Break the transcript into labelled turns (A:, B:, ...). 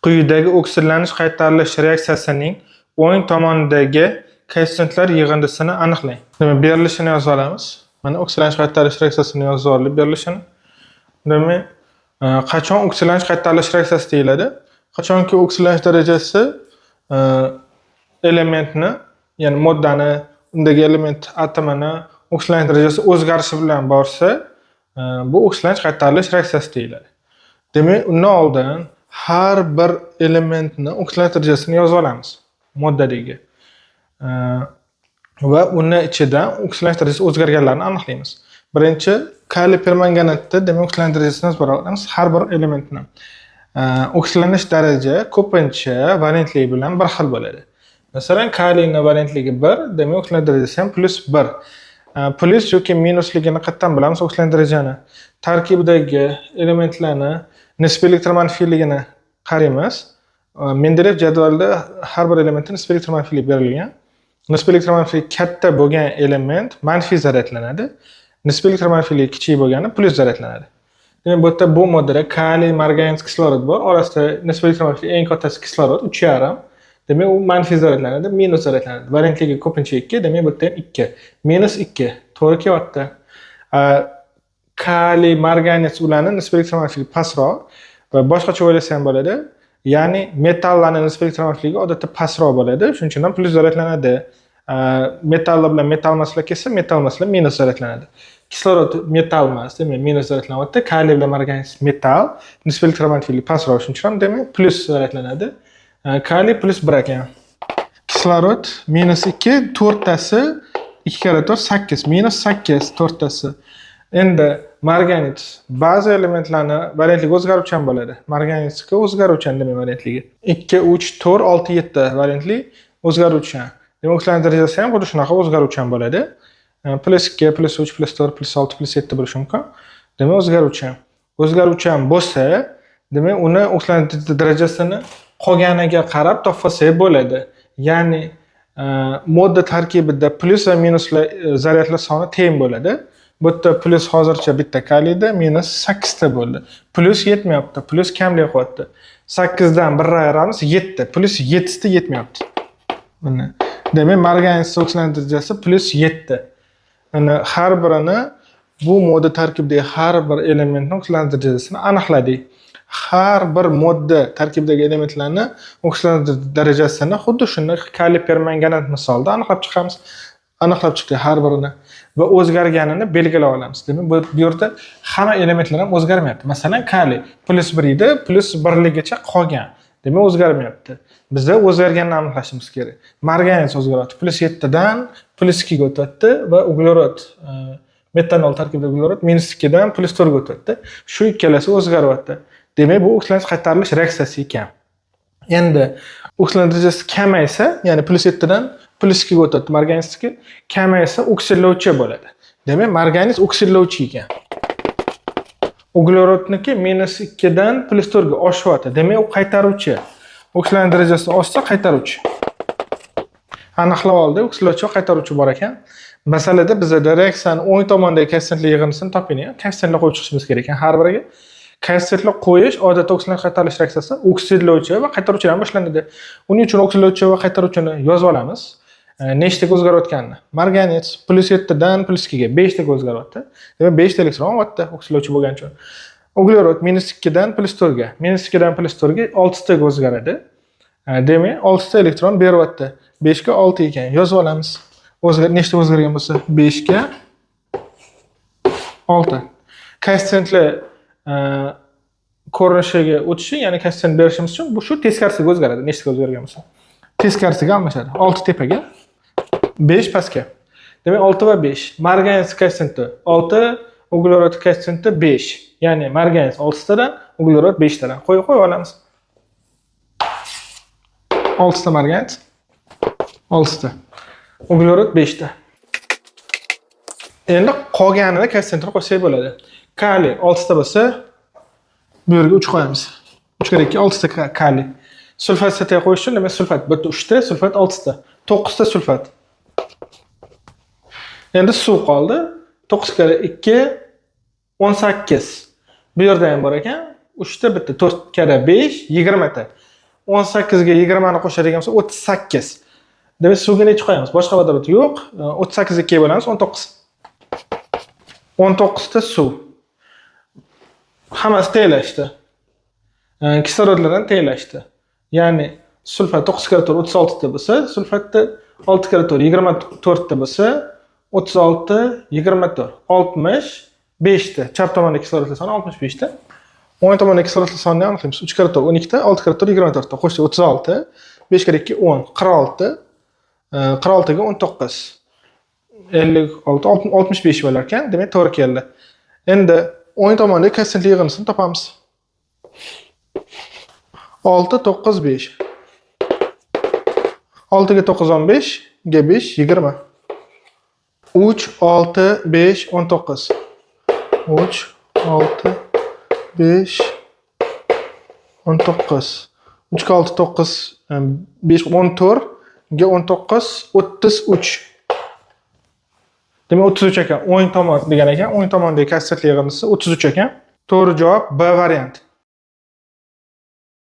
A: Quyidagi oksidlanish qaytarilish reaksiyasining o'ng tomonidagi koeffitsiyentlar yig'indisini aniqlang. Demak, berilishini yozib olamiz. Mana oksidlanish qaytarilish reaksiyasini yozib oldik berilishini. Demak, qachon oksidlanish qaytarilish reaksiyasi deyiladi? Qachonki oksidlanish darajasi elementni, ya'ni moddani, undagi element atomini oksidlanish darajasi o'zgarishi bilan borsa, bu oksidlanish qaytarilish reaksiyasi deyiladi. Demak, undan oldin har bir elementni oksidlanish darajasini yozib olamiz moddadagi. Va uni ichidan oksidlanish darajasi o'zgarganlarini aniqlaymiz. Birinchi, kaliy permanganatda demak oksidlanish darajasini yozib olamiz har bir elementni. Oksidlanish daraja ko'pincha valentligi bilan bir xil bo'ladi. Masalan, kaliyning valentligi 1, demak oksidlanish darajasi ham +1. Plus yoki minusligini qayerdan bilamiz oksidlanish darajani? Tarkibidagi elementlarni nisbiy elektromanfiyligini qaraymiz. Mendeleyev jadvalida har bir elementning nisbiy elektromanfiylik berilgan. Nisbiy elektromanfiylik katta bo'lgan element manfiy zaryadlanadi. Nisbiy elektromanfiylik kichik bo'lgani plyus zaryadlanadi. Demak, bu yerda bu moddada kaliy, marganец, kislorod bor. Orasida nisbiy elektromanfiylik eng kattasi kislorod 3,5. Demak, u manfiy zaryadlanadi, minus zaryadlanadi. Valentligi ko'pincha 2, demak bu yerda ham 2. -2. To'g'ri kelyapti. Kaliy, marganец ularning nisbiy elektromanfiylik pastroq va boshqacha o'ylasa ham bo'ladi. Ya'ni metallarning nisbiy elektromanfiyligi odatda pastroq bo'ladi. Shuning uchun ham plyus zaryadlanadi. Metallar bilan metal emaslar kelsa, metal emaslar minus zaryadlanadi. Kislorod metal emas, demak minus zaryadlanyapti. Kaliy bilan marganец metal, nisbiy elektromanfiylik pastroq, shuning uchun ham demak plyus zaryadlanadi. Kaliy +1 ekan. Kislorod -2, 4tasi 2 × 4 8, -8 4tasi. Endi marganец ba'zi elementlarni valentligi o'zgaruvchan bo'ladi. Marganецga o'zgaruvchan demak valentligi. 2, 3, 4, 6, 7 valentli o'zgaruvchan. Demak, oksidlanish darajasi ham xuddi shunaqa o'zgaruvchan bo'ladi. +2, +3, +4, +6, +7 bo'lishi mumkin. Demak, o'zgaruvchan. O'zgaruvchan bo'lsa, demak, uni oksidlanish darajasini qolganiga qarab topsak bo'ladi. Ya'ni modda tarkibida plyus va minuslar zaryadlar soni teng bo'ladi. Bu yerda plyus hozircha bitta kaliyda, minus 8 ta bo'ldi. Plyus yetmayapti, plyus kamlik qilyapti. 8 dan 1 ayiramiz 7, plyus 7 ta yetmayapti. Mana. Demak, marganец oksidlanish darajasi +7. Mana har birini bu modda tarkibidagi har bir elementning oksidlanish darajasini aniqladik. Har bir modda tarkibidagi elementlarni oksidlanish darajasini xuddi shunday kaliy permanganat misolida aniqlab chiqamiz. Aniqlab chiqdik har birini va o'zgarganini belgilab olamiz. Demak, bu yerda hamma elementlar ham o'zgarmayapti. Masalan, kaliy +1 edi, +1ligacha qolgan. Demak, o'zgarmayapti. Bizda o'zgarganini aniqlashimiz kerak. Marganец o'zgaryapti. +7 dan +2 ga o'tadi va uglerod, metanol tarkibidagi uglerod -2 dan +4 ga o'tadi. Shu ikkalasi o'zgaryapti. Demak, bu oksidlanish qaytarilish reaksiyasi ekan. Endi oksidlanish darajasi kamaysa, ya'ni +7 dan +2 ga o'tadi marganецga, kamaysa oksidlovchi bo'ladi. Demak, marganец oksidlovchi ekan. Uglerodniki -2 dan +4 ga oshyapti. Demak, u qaytaruvchi. Oksidlanish darajasi oshsa qaytaruvchi. Aniqlab oldik, oksidlovchi va qaytaruvchi bor ekan. Masalada bizda reaksiyaning o'ng tomonidagi koeffitsiyentlar yig'indisini toping. Koeffitsiyentlar qo'yib chiqishimiz kerak ekan har biriga. Koeffitsiyentlar qo'yish odatda oksidlanish qaytarilish reaksiyasi oksidlovchi va qaytaruvchidan boshlanadi. Uning uchun oksidlovchi va qaytaruvchini yozib olamiz. Nechtaga o'zgarayotganini. Marganец +7 dan +2 ga 5 taga o'zgaryapti. Demak, 5 ta elektron olyapti oksidlovchi bo'lgani uchun. Uglerod -2 dan +4 ga, -2 dan +4 ga 6 taga o'zgaradi. Demak, 6 ta elektron beryapti. 5 ga 6 ekan. Yozib olamiz. Nechta o'zgargan bo'lsa, 5 ga 6. Koeffitsiyentlar ko'rinishiga o'tishi, ya'ni koeffitsiyent berishimiz uchun bu shu teskarisiga o'zgaradi. Nechtaga o'zgargan bo'lsa, teskarisiga almashadi. 6 tepaga, 5 pastga. Demak, 6 va 5. Marganец koeffitsiyenti 6, uglerod koeffitsiyenti 5. Ya'ni marganец 6 tadan, uglerod 5 tadan qo'yib olamiz. 6 ta marganец, 6 ta. Uglerod 5 ta. Endi qolganini koeffitsiyentini qo'ysak bo'ladi. Kaliy 6 ta bo'lsa, bu yerga 3 qo'yamiz. 3 × 2 6 ta kaliy. Sulfat setiga qo'yish uchun demak sulfat bu yerda 3 ta, sulfat 6 ta. 9 ta sulfat. Endi suv qoldi. 9 × 2 18. Bu yerda ham bor ekan. 3 ta bitta 4 × 5 20 ta. 18 ga 20 ni qo'shadigan bo'lsa 38. Demak, suvga necha qo'yamiz? Boshqa vodorod yo'q. 38 ga 2 bo'lamiz, 19. 19 ta suv. Hammasi tenglashdi. Kislorodlardan tenglashdi. Ya'ni sulfat 9 kira 4 36 ta bo'lsa, sulfatda 6 kira 4 24 ta bo'lsa, 36 24 65 ta. Chap tomondagi kislorodlar soni 65 ta. O'ng tomondagi kislorodlar sonini aniqlaymiz. 3 kira 4 12 ta, 6 kira 4 24 ta. Qo'shsak 36, 5 kira 2 10, 46. 46 ga 19. 56 65 bo'lar ekan. Demak, to'g'ri keldi. Endi o'ng tomondagi koeffitsient yig'indisini topamiz. 6 9 5. 6 ga 9 15 ga 5 20. 3 6 5 19. 3 6 5 19. 3 ga 6 9 5 14 ga 19 33. Demak 33 ekan. O'ng tomon degan ekan. O'ng tomondagi koeffitsient yig'indisi 33 ekan. To'g'ri javob B varianti.